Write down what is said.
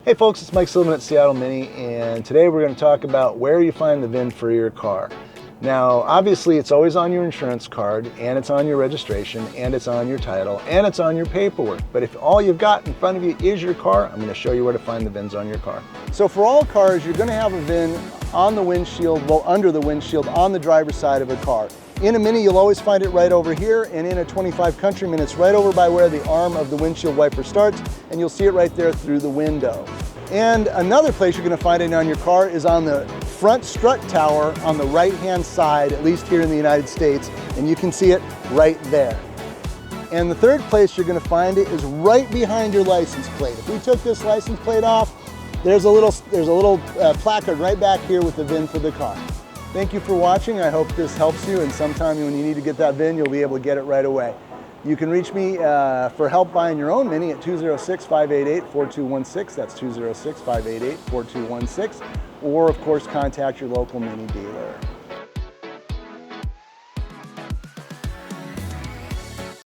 Hey folks, it's Mike Silverman at Seattle Mini, and today we're going to talk about where you find the VIN for your car. Now, obviously it's always on your insurance card, and it's on your registration, and it's on your title, and it's on your paperwork. But if all you've got in front of you is your car, I'm going to show you where to find the VINs on your car. So for all cars, you're going to have a VIN on the windshield, well, under the windshield, on the driver's side of a car. In a Mini, you'll always find it right over here, and in a 25 Countryman, it's right over by where the arm of the windshield wiper starts, and you'll see it right there through the window. And another place you're going to find it on your car is on the front strut tower on the right-hand side, at least here in the United States, and you can see it right there. And the third place you're going to find it is right behind your license plate. If we took this license plate off, there's a little placard right back here with the VIN for the car. Thank you for watching. I hope this helps you, and sometime when you need to get that VIN, you'll be able to get it right away. You can reach me for help buying your own Mini at 206-588-4216. That's 206-588-4216. Or, of course, contact your local Mini dealer.